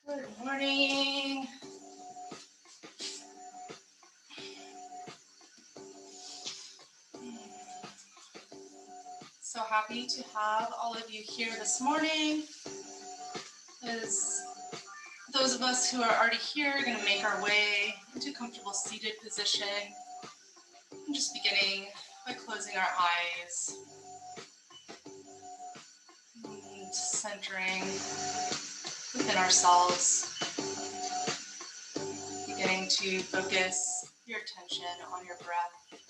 Good morning. So happy to have all of you here this morning. As those of us who are already here are going to make our way into a comfortable seated position. I'm just beginning by closing our eyes and centering within ourselves, beginning to focus your attention on your breath.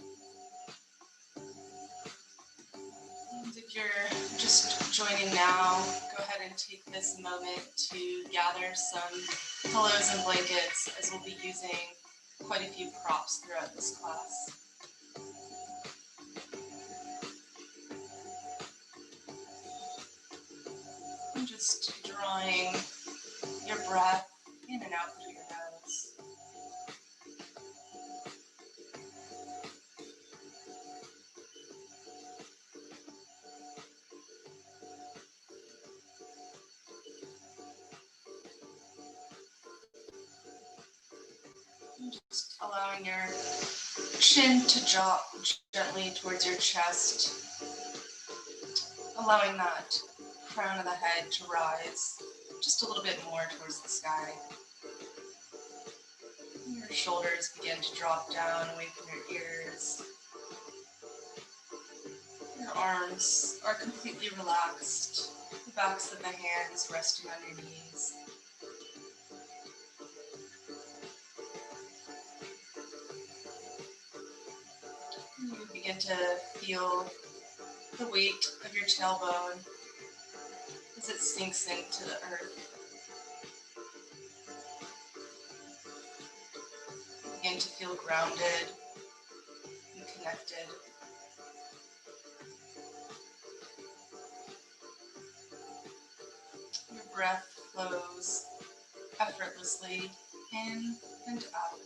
And if you're just joining now, go ahead and take this moment to gather some pillows and blankets, as we'll be using quite a few props throughout this class. And just drawing your breath in and out through your nose. And just allowing your chin to drop gently towards your chest, allowing that crown of the head to rise just a little bit more towards the sky. Your shoulders begin to drop down away from your ears. Your arms are completely relaxed, the backs of the hands resting on your knees. You begin to feel the weight of your tailbone as it sinks into the earth. You begin to feel grounded and connected. Your breath flows effortlessly in and out.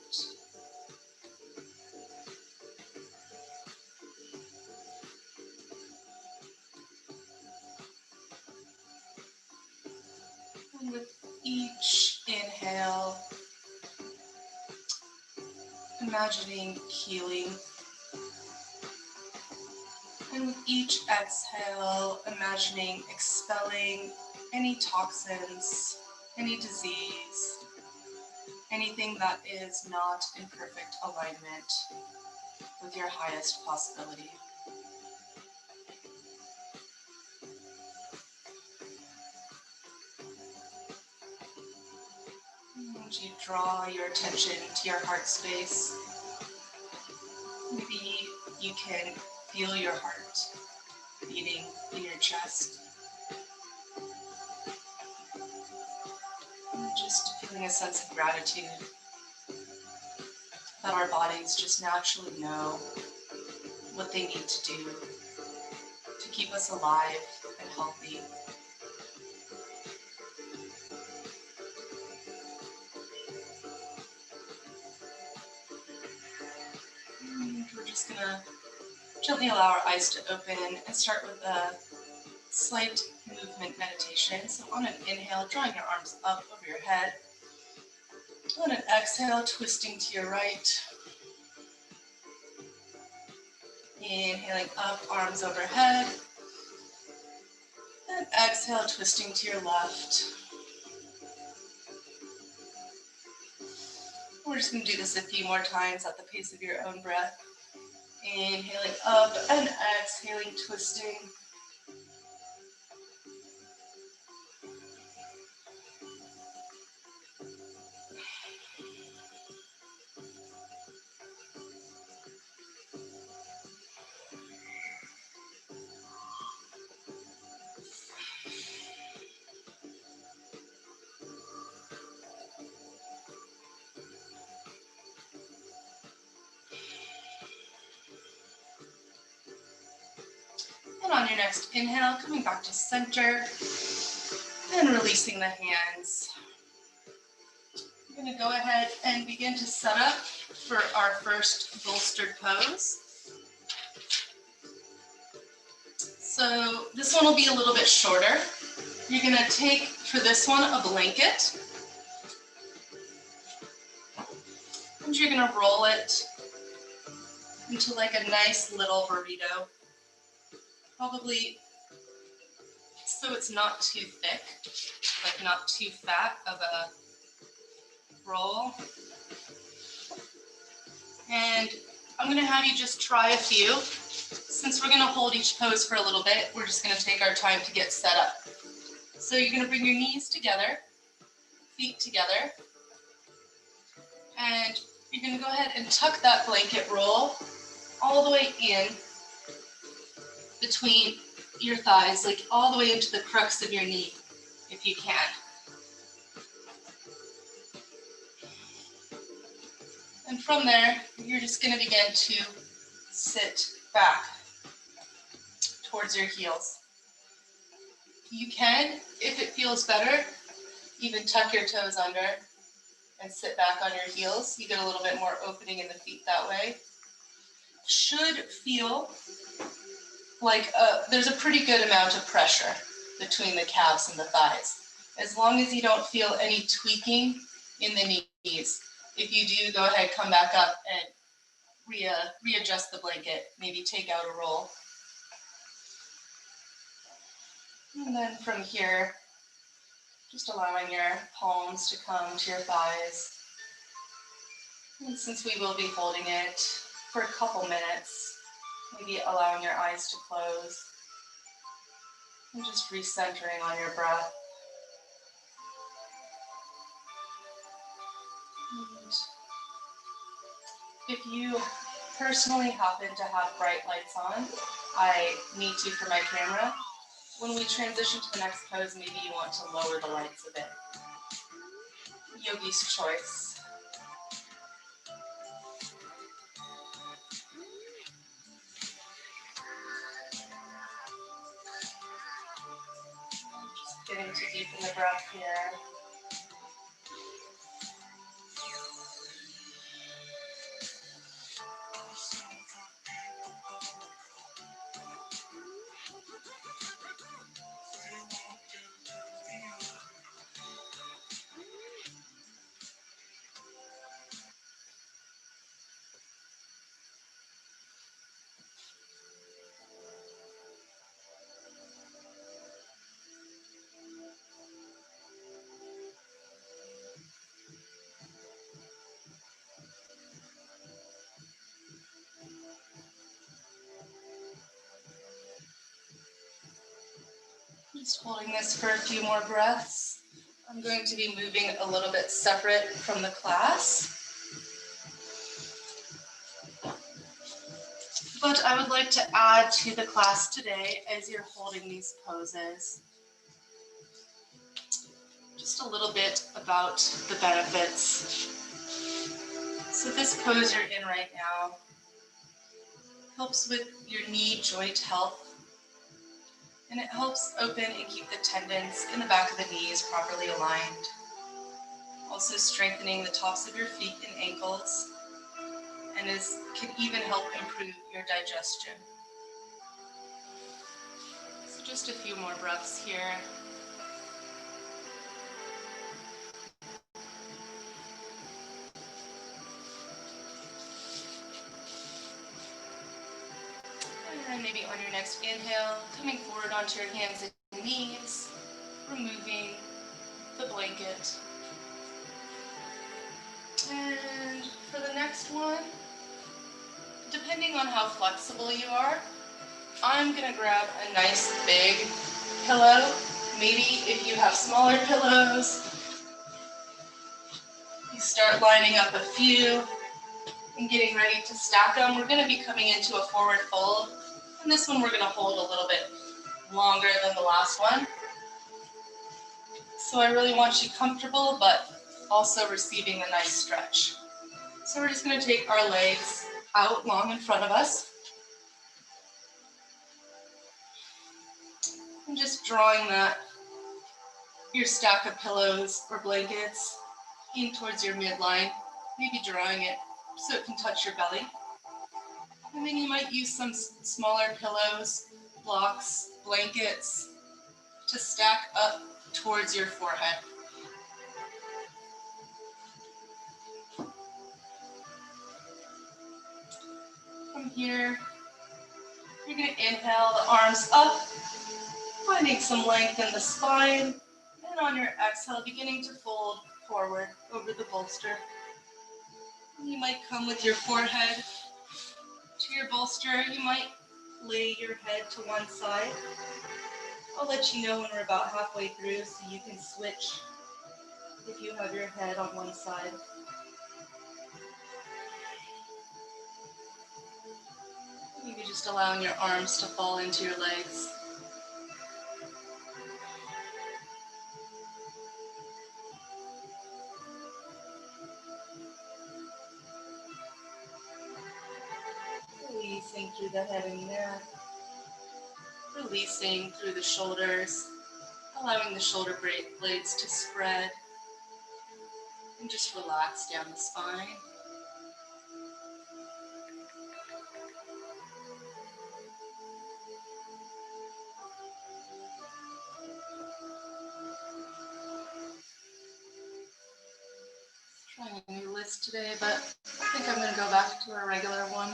And with each inhale, imagining healing. And with each exhale, imagining expelling any toxins, any disease, anything that is not in perfect alignment with your highest possibility. And you draw your attention to your heart space. Maybe you can feel your heart beating in your chest. And just feeling a sense of gratitude that our bodies just naturally know what they need to do to keep us alive and healthy. And we're just going to gently allow our eyes to open and start with a slight movement meditation. So on an inhale, drawing your arms up over your head. On an exhale, twisting to your right. Inhaling up, arms overhead. And exhale, twisting to your left. We're just going to do this a few more times at the pace of your own breath. Inhaling up and exhaling, twisting. And on your next inhale, coming back to center and releasing the hands. We're going to go ahead and begin to set up for our first bolstered pose. So this one will be a little bit shorter. You're going to take, for this one, a blanket. And you're gonna roll it into like a nice little burrito. Probably so it's not too thick, like not too fat of a roll. And I'm gonna have you just try a few. Since we're gonna hold each pose for a little bit, we're just gonna take our time to get set up. So you're gonna bring your knees together, feet together, and you're gonna go ahead and tuck that blanket roll all the way in between your thighs, like all the way into the crux of your knee, if you can. And from there, you're just gonna begin to sit back towards your heels. You can, if it feels better, even tuck your toes under and sit back on your heels. You get a little bit more opening in the feet that way. Should feel like there's a pretty good amount of pressure between the calves and the thighs. As long as you don't feel any tweaking in the knees. If you do, go ahead, come back up and readjust the blanket. Maybe take out a roll. And then from here, just allowing your palms to come to your thighs. And since we will be holding it for a couple minutes, maybe allowing your eyes to close and just recentering on your breath. And if you personally happen to have bright lights on, I need to for my camera. When we transition to the next pose, maybe you want to lower the lights a bit. Yogi's choice. Just getting to deepen the breath here. Just holding this for a few more breaths. I'm going to be moving a little bit separate from the class. But I would like to add to the class today as you're holding these poses. Just a little bit about the benefits. So this pose you're in right now helps with your knee joint health. And it helps open and keep the tendons in the back of the knees properly aligned. Also strengthening the tops of your feet and ankles, and can even help improve your digestion. So just a few more breaths here. And then maybe on your next inhale, coming forward onto your hands and knees, removing the blanket. And for the next one, depending on how flexible you are, I'm gonna grab a nice big pillow. Maybe if you have smaller pillows, you start lining up a few and getting ready to stack them. We're gonna be coming into a forward fold. And this one we're gonna hold a little bit longer than the last one. So I really want you comfortable, but also receiving a nice stretch. So we're just gonna take our legs out long in front of us. And just drawing your stack of pillows or blankets in towards your midline, maybe drawing it so it can touch your belly. And then you might use some smaller pillows, blocks, blankets to stack up towards your forehead. here, you're going to inhale the arms up, finding some length in the spine, and on your exhale, beginning to fold forward over the bolster. You might come with your forehead to your bolster. You might lay your head to one side. I'll let you know when we're about halfway through so you can switch if you have your head on one side. Maybe just allowing your arms to fall into your legs. Releasing through the head and neck. Releasing through the shoulders. Allowing the shoulder blades to spread. And just relax down the spine. Trying a new list today, but I think I'm going to go back to our regular one.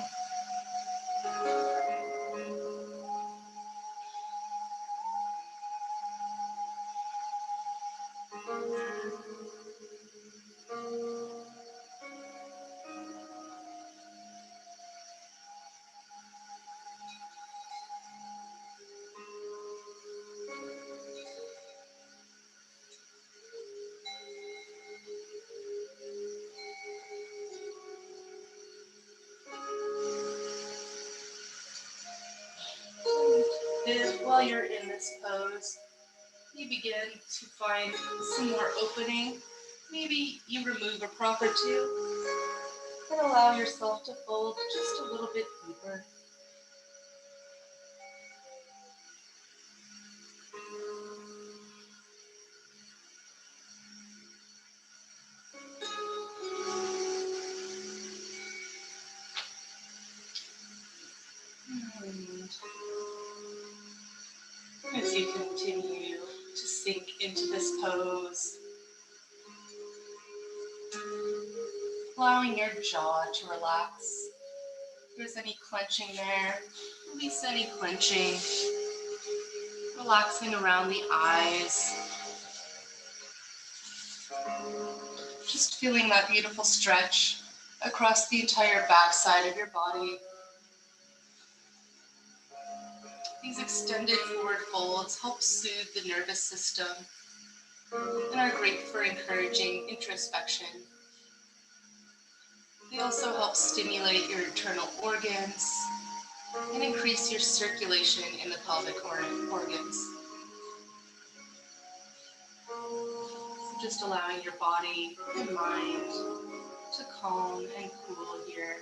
If while you're in this pose, you begin to find some more opening, maybe you remove a prop or two and allow yourself to fold just a little bit deeper. And as you continue to sink into this pose, allowing your jaw to relax. If there's any clenching there, release any clenching. Relaxing around the eyes. Just feeling that beautiful stretch across the entire back side of your body. These extended forward folds help soothe the nervous system and are great for encouraging introspection. They also help stimulate your internal organs and increase your circulation in the pelvic organs. So just allowing your body and mind to calm and cool here.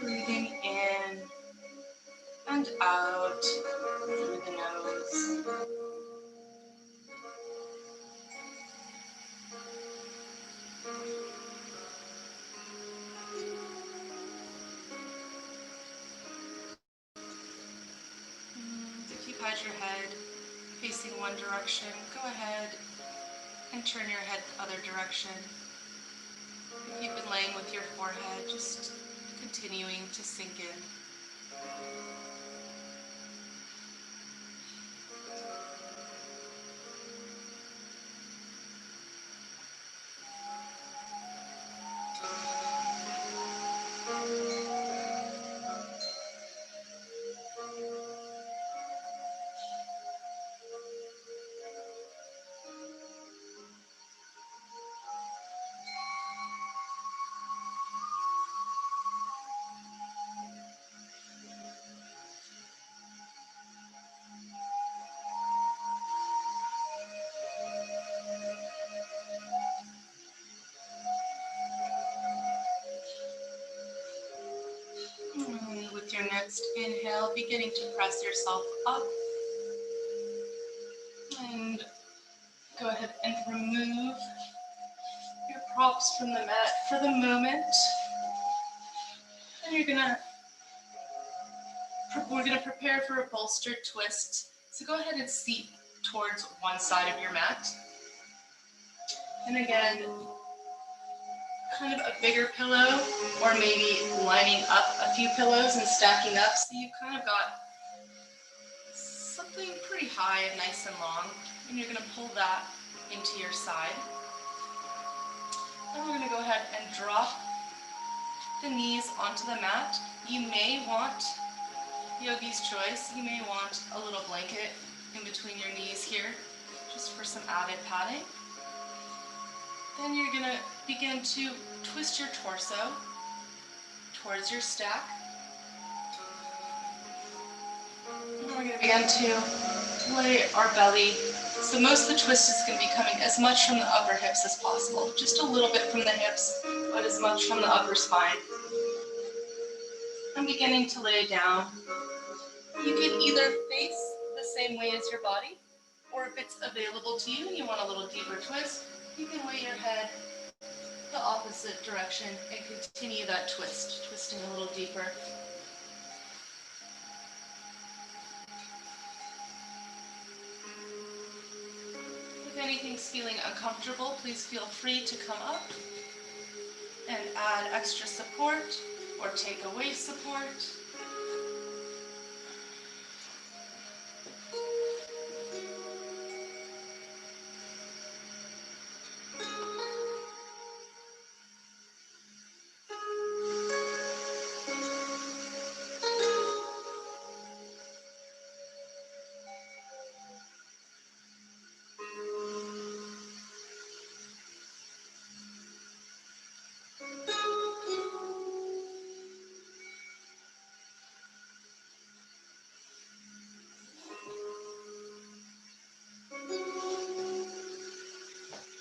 Breathing in and out through the nose. If you've had your head facing one direction, go ahead and turn your head the other direction. If you've been laying with your forehead, just continuing to sink in. And with your next inhale, beginning to press yourself up. And go ahead and remove your props from the mat for the moment. Then we're gonna prepare for a bolster twist. So go ahead and seat towards one side of your mat. And again, kind of a bigger pillow, or maybe lining up a few pillows and stacking up, so you've kind of got something pretty high and nice and long, and you're going to pull that into your side. Then we're going to go ahead and drop the knees onto the mat. You may want, yogi's choice, you may want a little blanket in between your knees here, just for some added padding. Then you're going to begin to twist your torso towards your stack. And we're going to begin to lay our belly. So most of the twist is going to be coming as much from the upper hips as possible. Just a little bit from the hips, but as much from the upper spine. I'm beginning to lay down. You can either face the same way as your body, or if it's available to you and you want a little deeper twist, you can lay your head the opposite direction and continue that twist, twisting a little deeper. If anything's feeling uncomfortable, please feel free to come up and add extra support or take away support.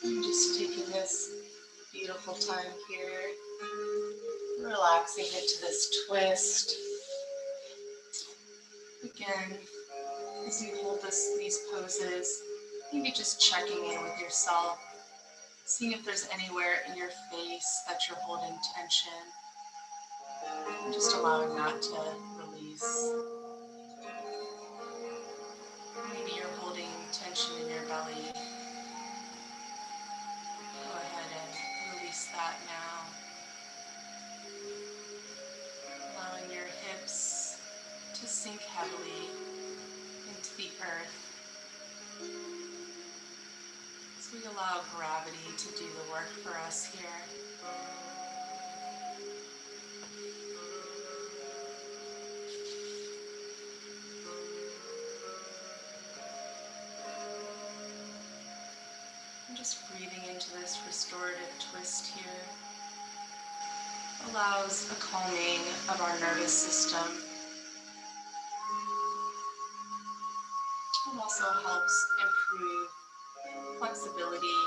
I'm just taking this beautiful time here, relaxing into this twist. Again, as you hold these poses, maybe just checking in with yourself, seeing if there's anywhere in your face that you're holding tension, and just allowing that to release. Maybe you're holding tension in your belly. Go ahead and release that now. Allowing your hips to sink heavily into the earth. As we allow gravity to do the work for us here. And just breathing into this restorative twist here allows a calming of our nervous system. It also helps improve flexibility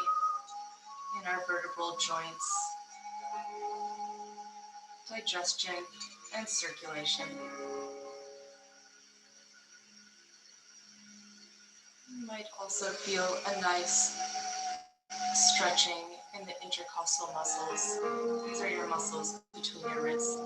in our vertebral joints, digestion, and circulation. You might also feel a nice stretching in the intercostal muscles. These are your muscles between your wrists.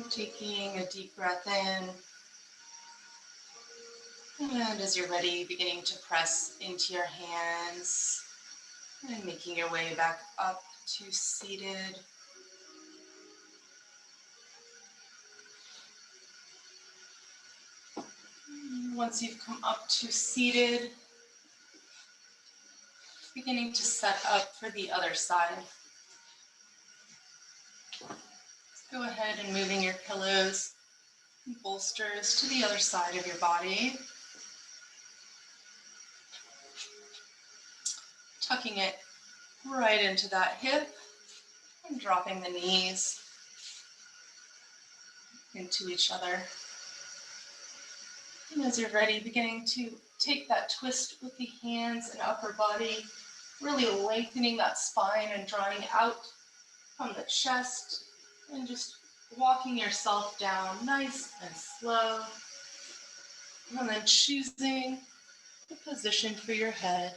Taking a deep breath in, and as you're ready, beginning to press into your hands and making your way back up to seated. Once you've come up to seated, beginning to set up for the other side. Go ahead and moving your pillows and bolsters to the other side of your body. Tucking it right into that hip and dropping the knees into each other. And as you're ready, beginning to take that twist with the hands and upper body, really lengthening that spine and drawing out from the chest and just walking yourself down nice and slow. And then choosing the position for your head.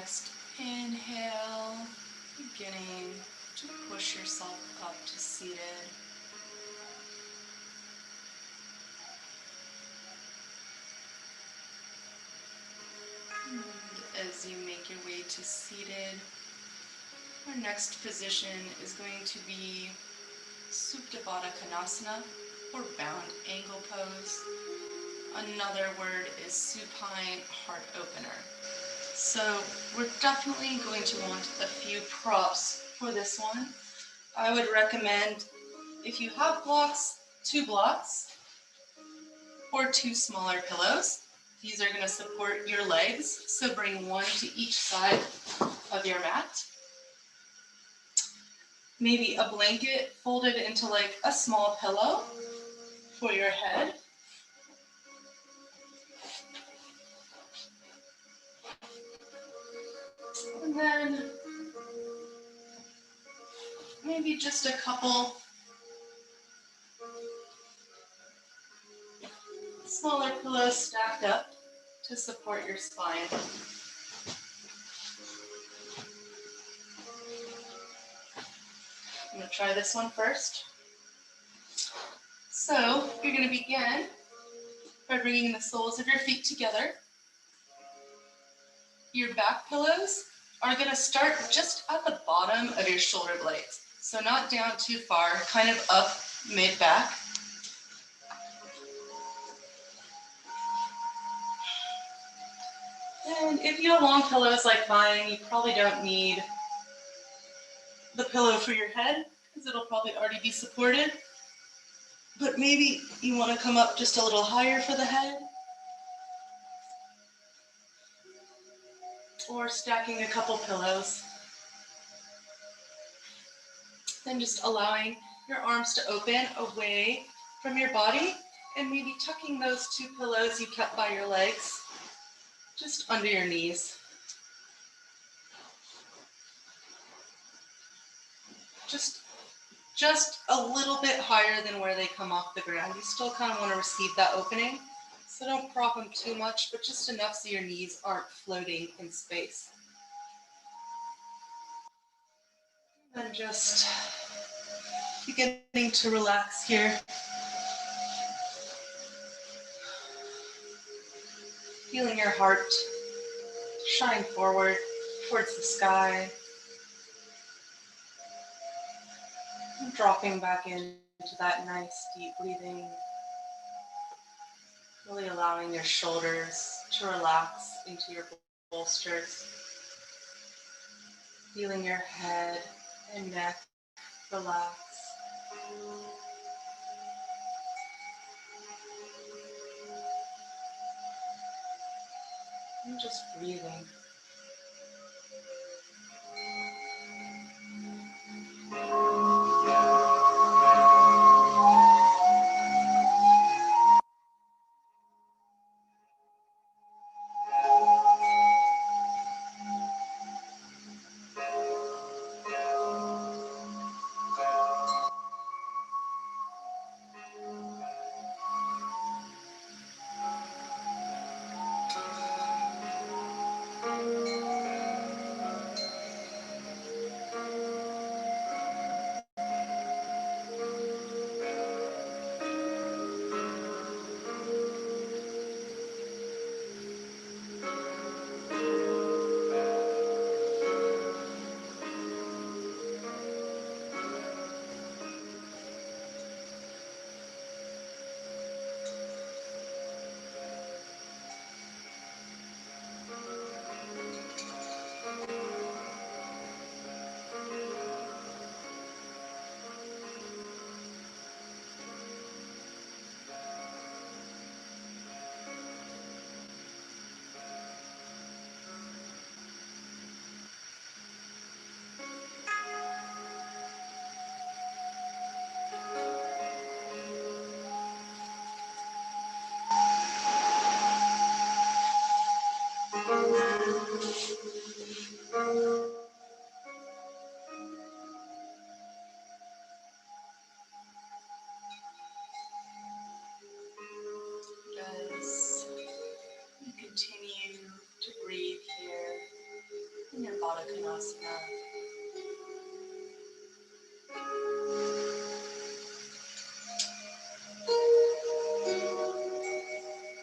next inhale, beginning to push yourself up to seated. And as you make your way to seated, our next position is going to be Supta Baddha Konasana, or bound angle pose. Another word is supine heart opener. So we're definitely going to want a few props for this one. I would recommend, if you have blocks, 2 blocks or 2 smaller pillows. These are going to support your legs, so bring 1 to each side of your mat. Maybe a blanket folded into like a small pillow for your head. And then maybe just a couple smaller pillows stacked up to support your spine. I'm going to try this one first. So you're going to begin by bringing the soles of your feet together. Your back pillows are going to start just at the bottom of your shoulder blades. So not down too far, kind of up mid-back. And if you have long pillows like mine, you probably don't need the pillow for your head because it'll probably already be supported. But maybe you want to come up just a little higher for the head, or stacking a couple pillows. Then just allowing your arms to open away from your body and maybe tucking those 2 pillows you kept by your legs just under your knees. Just a little bit higher than where they come off the ground. You still kind of want to receive that opening, so don't prop them too much, but just enough so your knees aren't floating in space. And just beginning to relax here. Feeling your heart shine forward towards the sky. And dropping back into that nice deep breathing. Really allowing your shoulders to relax into your bolsters. Feeling your head and neck relax. And just breathing. As you continue to breathe here, Baddha Konasana.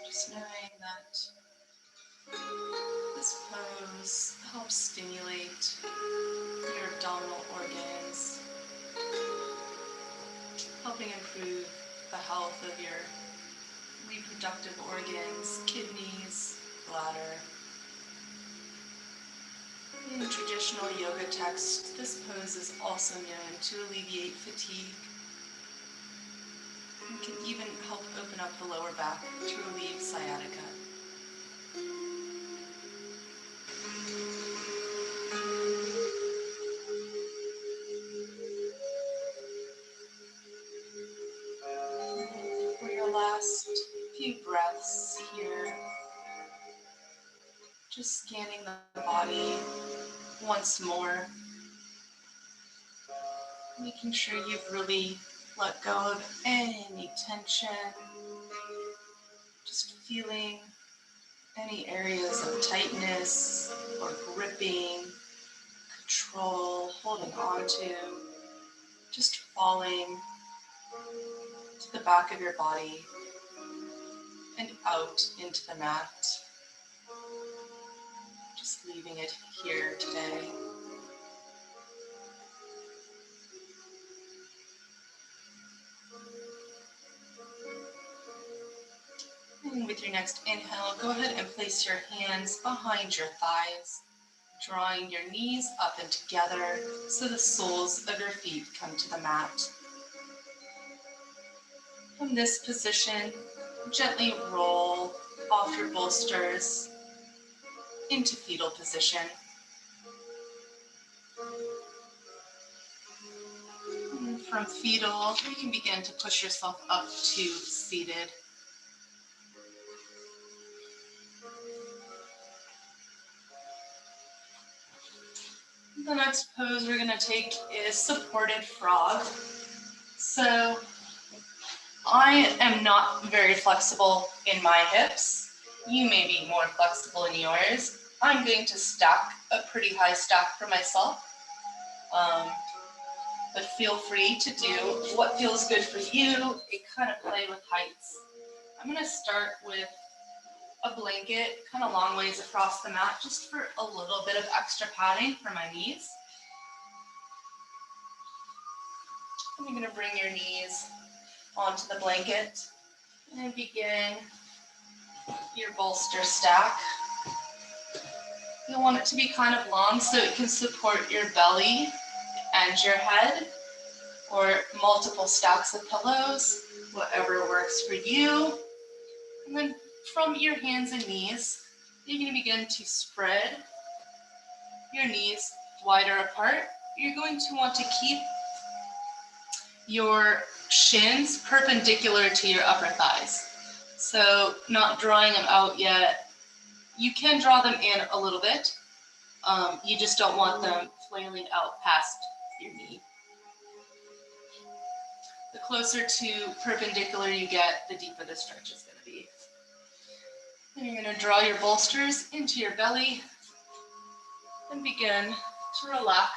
Just knowing that this pose helps stimulate your abdominal organs, helping improve the health of your reproductive organs, kidneys, bladder. In traditional yoga texts, this pose is also known to alleviate fatigue and can even help open up the lower back to relieve sciatica. For your last few breaths here, just scanning the body once more, making sure you've really let go of any tension, just feeling any areas of tightness or gripping, control, holding on to, just falling to the back of your body and out into the mat, just leaving it here today. And with your next inhale, go ahead and place your hands behind your thighs, drawing your knees up and together so the soles of your feet come to the mat. From this position, gently roll off your bolsters into fetal position. And from fetal, you can begin to push yourself up to seated. The next pose we're going to take is supported frog. So I am not very flexible in my hips. You may be more flexible in yours. I'm going to stack a pretty high stack for myself. But feel free to do what feels good for you. It kind of play with heights. I'm going to start with a blanket kind of long ways across the mat just for a little bit of extra padding for my knees. And you're going to bring your knees onto the blanket and begin your bolster stack. You'll want it to be kind of long so it can support your belly and your head, or multiple stacks of pillows, whatever works for you. And then from your hands and knees, you're going to begin to spread your knees wider apart. You're going to want to keep your shins perpendicular to your upper thighs. So not drawing them out yet. You can draw them in a little bit. You just don't want them flailing out past your knee. The closer to perpendicular you get, the deeper the stretch is going to be. Then you're going to draw your bolsters into your belly and begin to relax.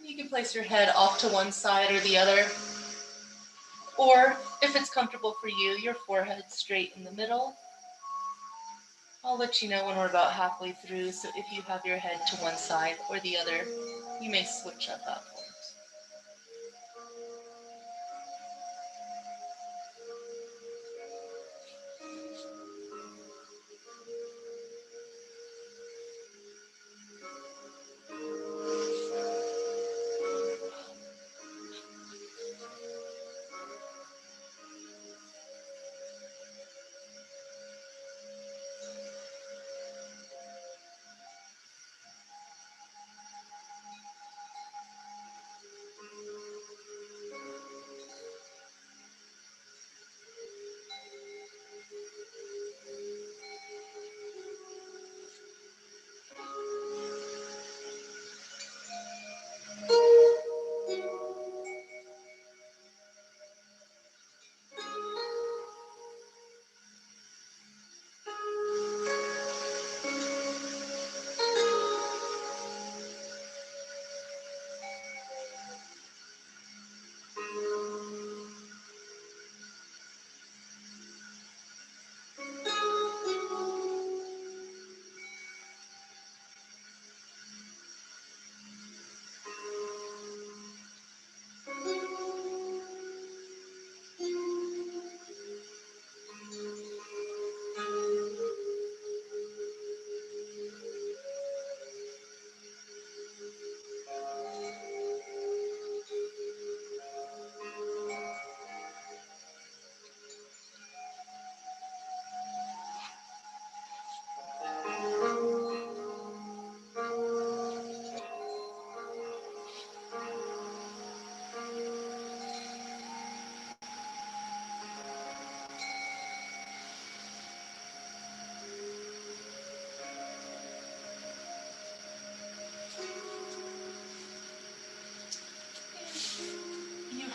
You can place your head off to one side or the other, or if it's comfortable for you, your forehead straight in the middle. I'll let you know when we're about halfway through, so if you have your head to one side or the other, you may switch at that point.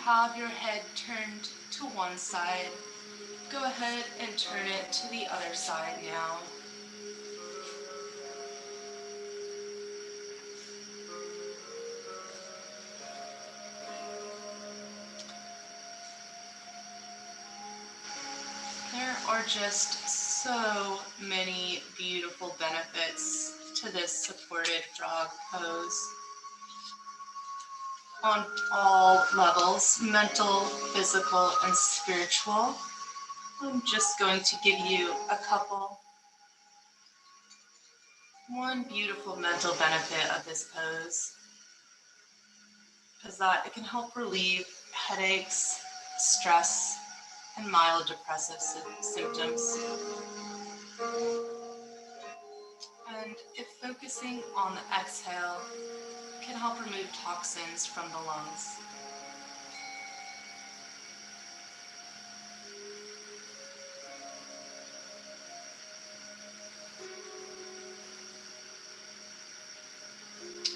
have your head turned to one side, go ahead and turn it to the other side now. There are just so many beautiful benefits to this supported frog pose on all levels, mental, physical, and spiritual. I'm just going to give you a couple. One beautiful mental benefit of this pose is that it can help relieve headaches, stress, and mild depressive symptoms. And if focusing on the exhale can help remove toxins from the lungs.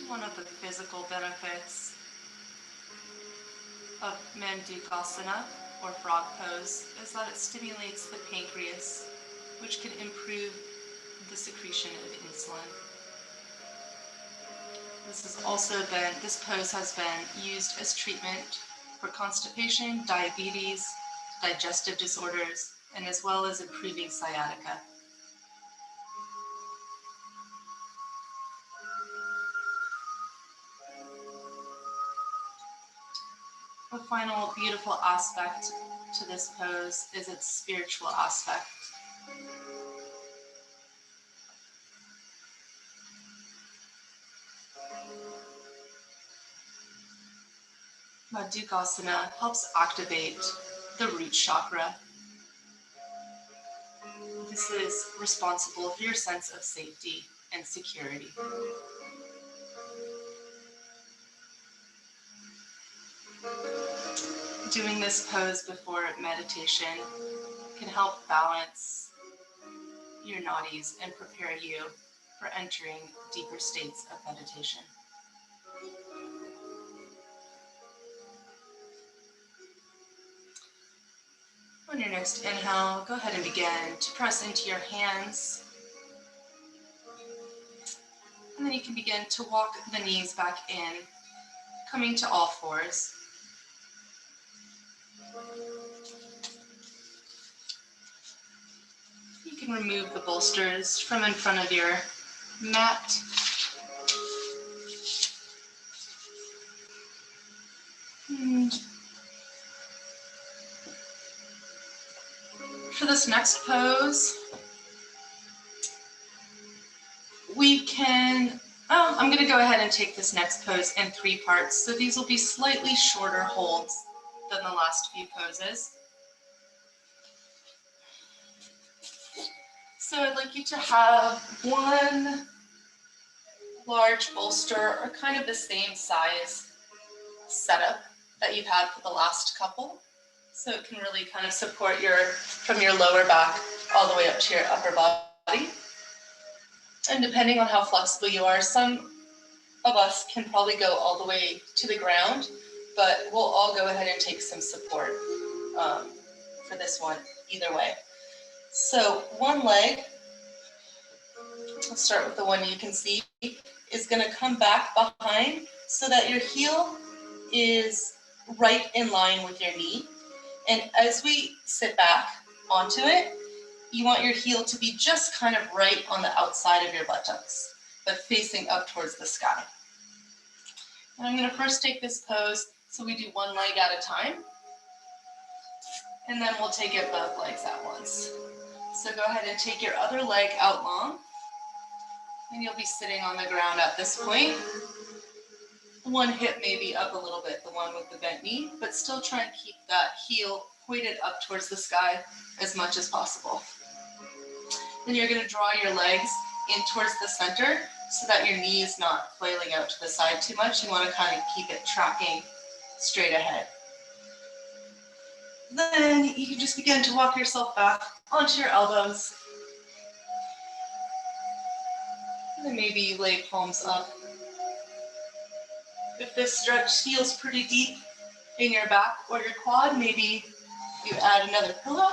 One of the physical benefits of Mandukasana, or frog pose, is that it stimulates the pancreas, which can improve the secretion of insulin. This pose has been used as treatment for constipation, diabetes, digestive disorders, and as well as improving sciatica. The final beautiful aspect to this pose is its spiritual aspect. Mandukasana helps activate the root chakra. This is responsible for your sense of safety and security. Doing this pose before meditation can help balance your nadis and prepare you for entering deeper states of meditation. On your next inhale, go ahead and begin to press into your hands. And then you can begin to walk the knees back in, coming to all fours. You can remove the bolsters from in front of your mat. And for this next pose, I'm going to go ahead and take this next pose in 3 parts. So these will be slightly shorter holds than the last few poses. So I'd like you to have one large bolster or kind of the same size setup that you've had for the last couple. So it can really kind of support from your lower back all the way up to your upper body. And depending on how flexible you are, some of us can probably go all the way to the ground, but we'll all go ahead and take some support for this one either way. So one leg, let's start with the one you can see, is going to come back behind so that your heel is right in line with your knee. And as we sit back onto it, you want your heel to be just kind of right on the outside of your buttocks, but facing up towards the sky. And I'm going to first take this pose, so we do one leg at a time, and then we'll take it both legs at once. So go ahead and take your other leg out long, and you'll be sitting on the ground at this point. One hip may be up a little bit, the one with the bent knee, but still try and keep that heel pointed up towards the sky as much as possible. Then you're going to draw your legs in towards the center so that your knee is not flailing out to the side too much. You want to kind of keep it tracking straight ahead. Then you can just begin to walk yourself back onto your elbows. And then maybe you lay palms up. If this stretch feels pretty deep, in your back or your quad. Maybe you add another pillow.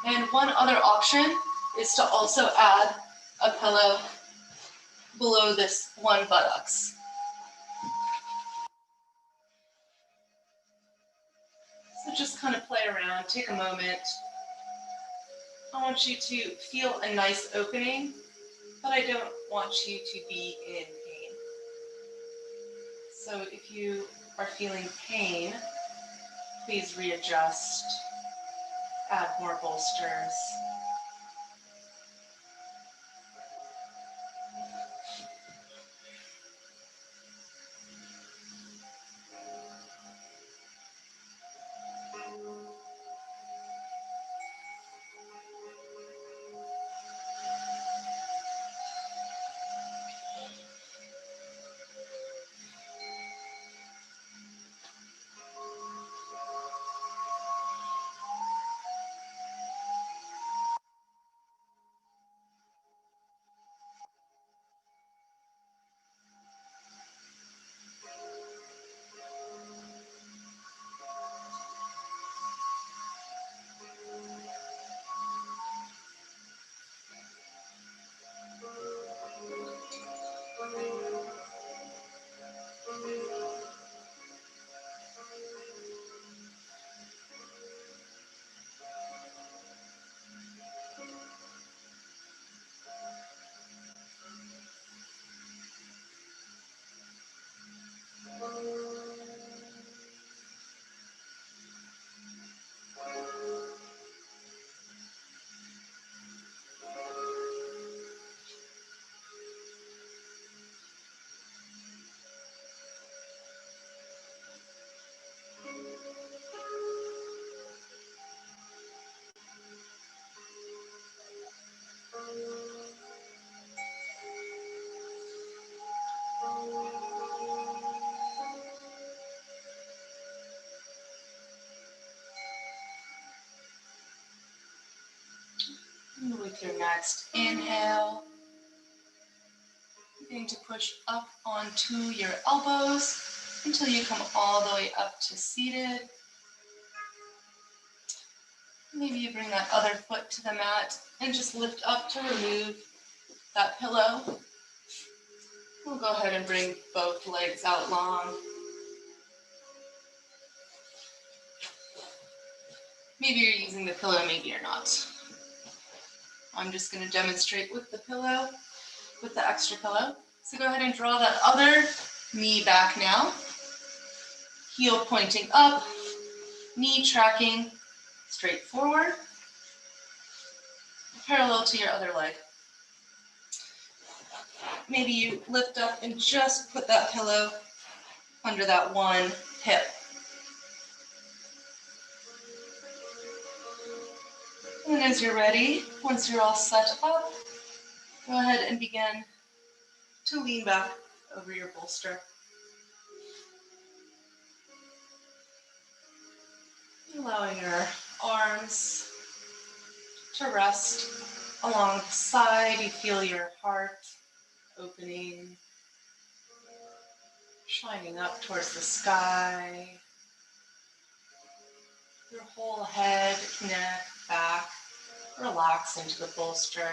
And one other option is to also add a pillow below this one buttocks. So just kind of play around, take a moment. I want you to feel a nice opening, but I don't want you to be in pain. So if you are feeling pain, please readjust, add more bolsters. And with your next inhale, you're going to push up onto your elbows until you come all the way up to seated. Maybe you bring that other foot to the mat and just lift up to remove that pillow. We'll go ahead and bring both legs out long. Maybe you're using the pillow, maybe you're not. I'm just going to demonstrate with the pillow, with the extra pillow. So go ahead and draw that other knee back now. Heel pointing up, knee tracking straight forward, parallel to your other leg. Maybe you lift up and just put that pillow under that one hip. And as you're ready, once you're all set up, go ahead and begin to lean back over your bolster. Allowing your arms to rest along the side. You feel your heart opening, shining up towards the sky. Your whole head, neck, back, relax into the bolster.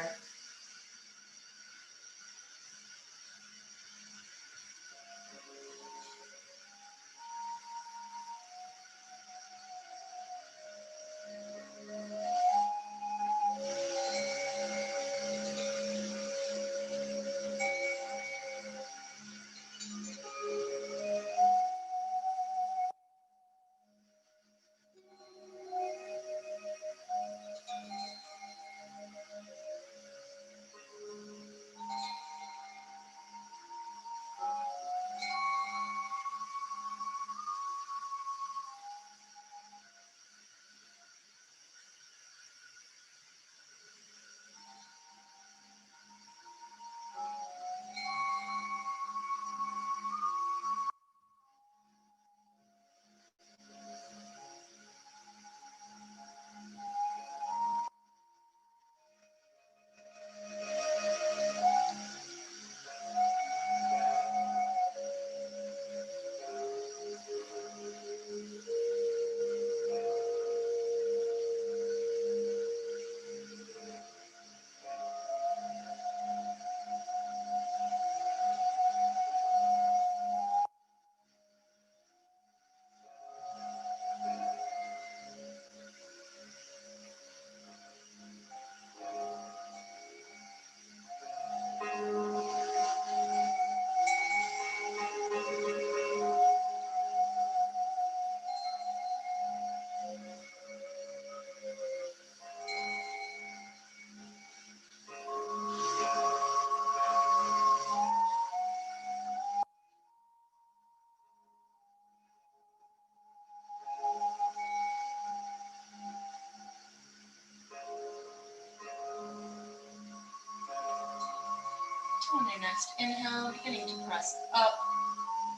next inhale, beginning to press up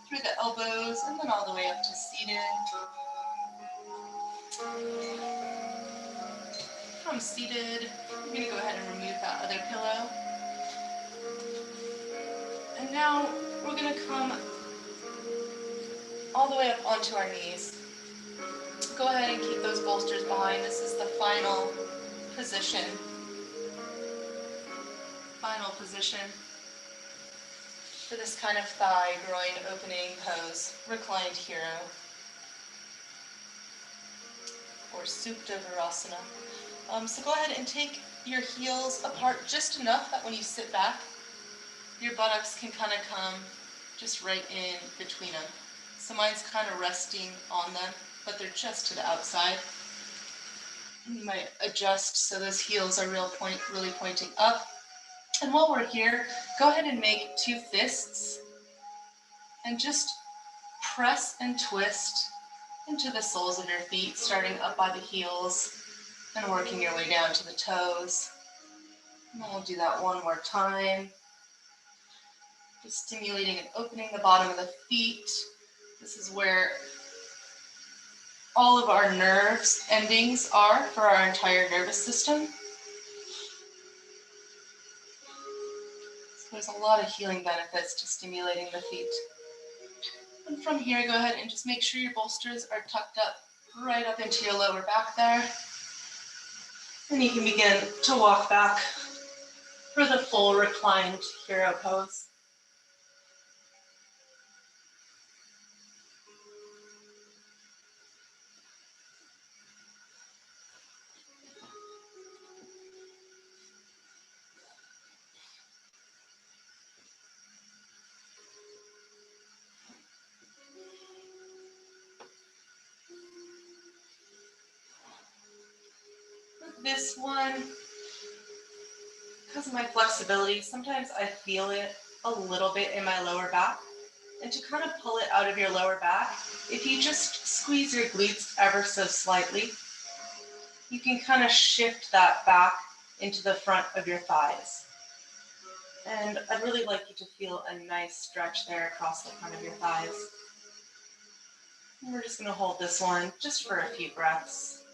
through the elbows and then all the way up to seated. From seated, you're going to go ahead and remove that other pillow. And now we're going to come all the way up onto our knees. Go ahead and keep those bolsters behind. This is the final position. Final position for this kind of thigh groin opening pose, reclined hero, or Supta Virasana. So go ahead and take your heels apart just enough that when you sit back, your buttocks can kind of come just right in between them. So mine's kind of resting on them, but they're just to the outside. You might adjust so those heels are really pointing up. And while we're here, go ahead and make two fists and just press and twist into the soles of your feet, starting up by the heels and working your way down to the toes. And we'll do that one more time. Just stimulating and opening the bottom of the feet. This is where all of our nerves endings are for our entire nervous system. So there's a lot of healing benefits to stimulating the feet. And from here, go ahead and just make sure your bolsters are tucked up right up into your lower back there. And you can begin to walk back for the full reclined hero pose. This one, because of my flexibility, sometimes I feel it a little bit in my lower back. And to kind of pull it out of your lower back, if you just squeeze your glutes ever so slightly, you can kind of shift that back into the front of your thighs. And I'd really like you to feel a nice stretch there across the front of your thighs. And we're just going to hold this one just for a few breaths.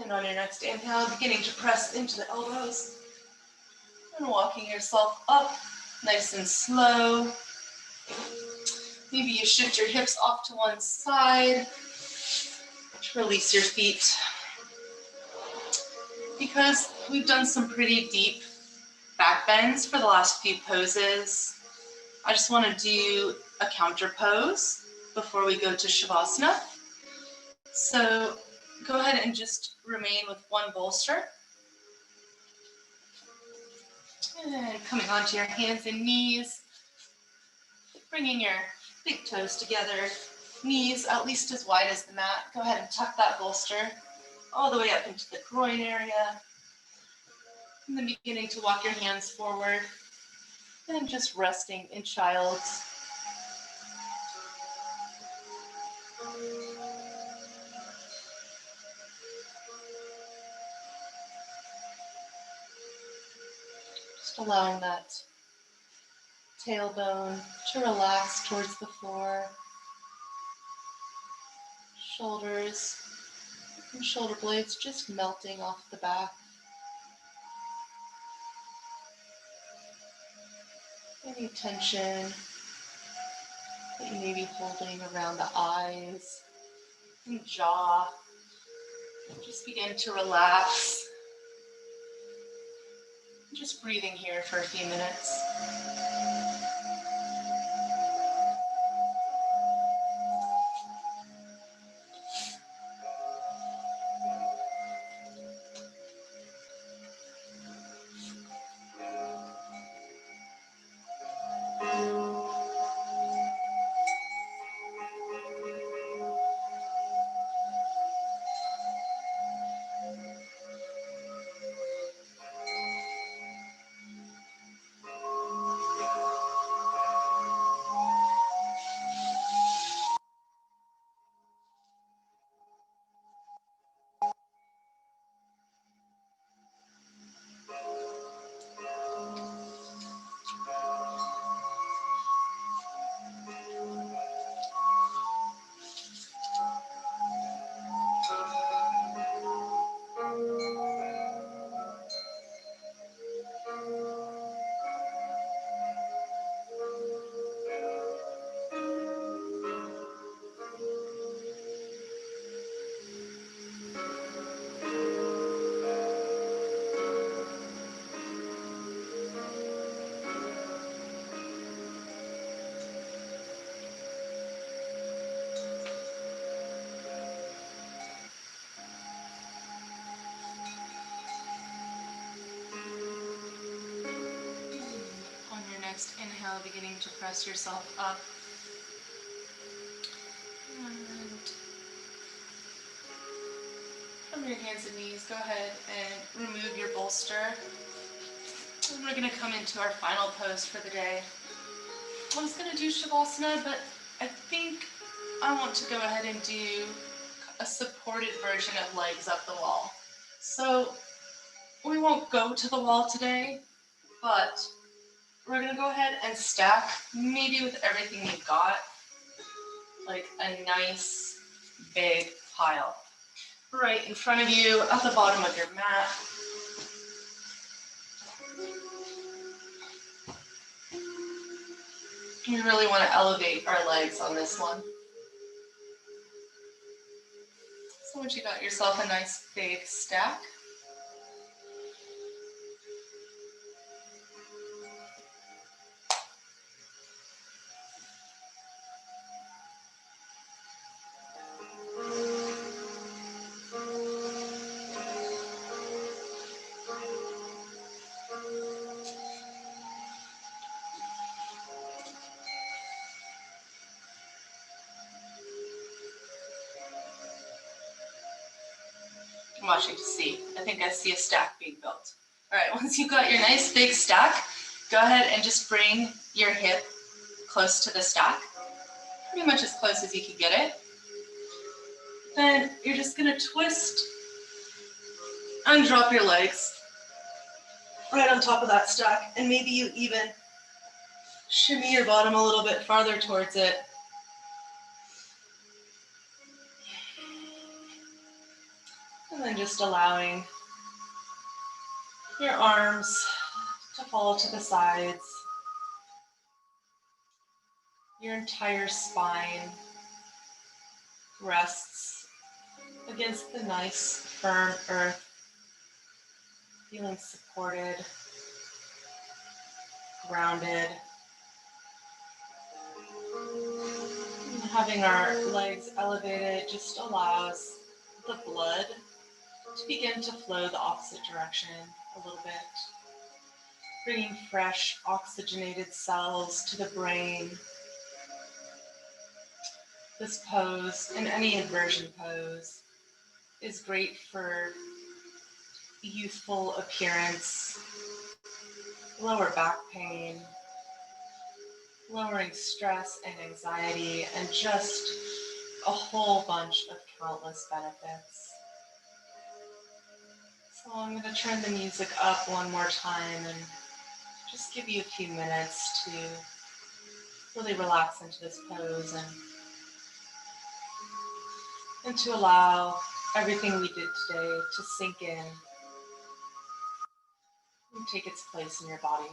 And on your next inhale, beginning to press into the elbows and walking yourself up nice and slow. Maybe you shift your hips off to one side to release your feet. Because we've done some pretty deep back bends for the last few poses, I just want to do a counter pose before we go to Shavasana. So go ahead and just remain with one bolster. And coming onto your hands and knees, bringing your big toes together, knees at least as wide as the mat. Go ahead and tuck that bolster all the way up into the groin area. And then beginning to walk your hands forward and just resting in child's. Just allowing that tailbone to relax towards the floor. Shoulders and shoulder blades just melting off the back. Any tension that you may be holding around the eyes and jaw, just begin to relax. Just breathing here for a few minutes. now beginning to press yourself up. And from your hands and knees, go ahead and remove your bolster. And we're going to come into our final pose for the day. I was going to do Shavasana, but I think I want to go ahead and do a supported version of legs up the wall. So we won't go to the wall today, but we're going to go ahead and stack, maybe with everything you've got, like a nice big pile right in front of you at the bottom of your mat. We really want to elevate our legs on this one. So once you got yourself a nice big stack, I'm watching to see. I think I see a stack being built. All right, once you've got your nice big stack, go ahead and just bring your hip close to the stack, pretty much as close as you can get it. Then you're just gonna twist and drop your legs right on top of that stack, and maybe you even shimmy your bottom a little bit farther towards it. And then just allowing your arms to fall to the sides. Your entire spine rests against the nice, firm earth, feeling supported, grounded. And having our legs elevated just allows the blood to begin to flow the opposite direction a little bit, bringing fresh oxygenated cells to the brain. This pose, and any inversion pose, is great for youthful appearance, lower back pain, lowering stress and anxiety, and just a whole bunch of countless benefits. So I'm going to turn the music up one more time and just give you a few minutes to really relax into this pose and to allow everything we did today to sink in and take its place in your body.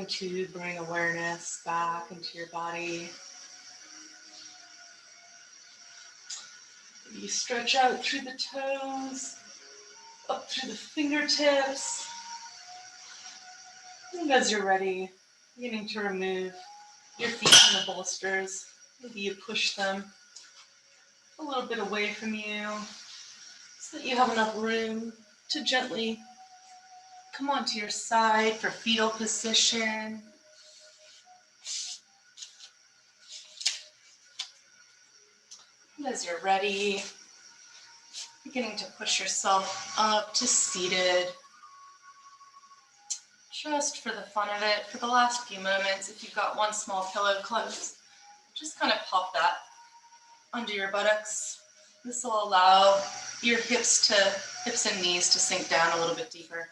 to bring awareness back into your body. You stretch out through the toes, up through the fingertips. And as you're ready, beginning to remove your feet from the bolsters. Maybe you push them a little bit away from you so that you have enough room to gently come onto your side for fetal position. And as you're ready, beginning to push yourself up to seated. Just for the fun of it, for the last few moments, if you've got one small pillow close, just kind of pop that under your buttocks. This will allow your hips and knees to sink down a little bit deeper.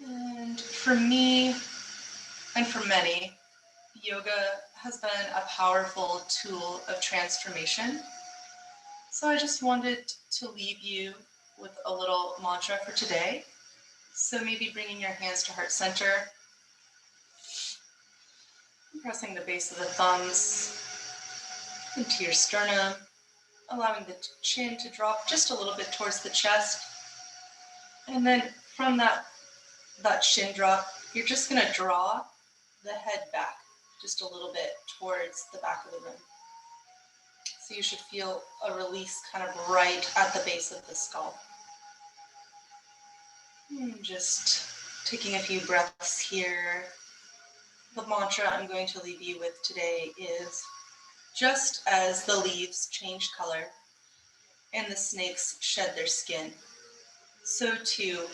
And for me, and for many, yoga has been a powerful tool of transformation. So I just wanted to leave you with a little mantra for today. So maybe bringing your hands to heart center, pressing the base of the thumbs into your sternum, allowing the chin to drop just a little bit towards the chest. And then from that chin drop, you're just going to draw the head back just a little bit towards the back of the room. So you should feel a release kind of right at the base of the skull. And just taking a few breaths here. The mantra I'm going to leave you with today is, just as the leaves change color and the snakes shed their skin, so too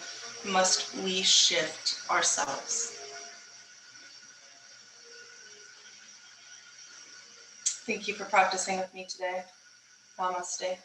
must we shift ourselves. Thank you for practicing with me today. Namaste.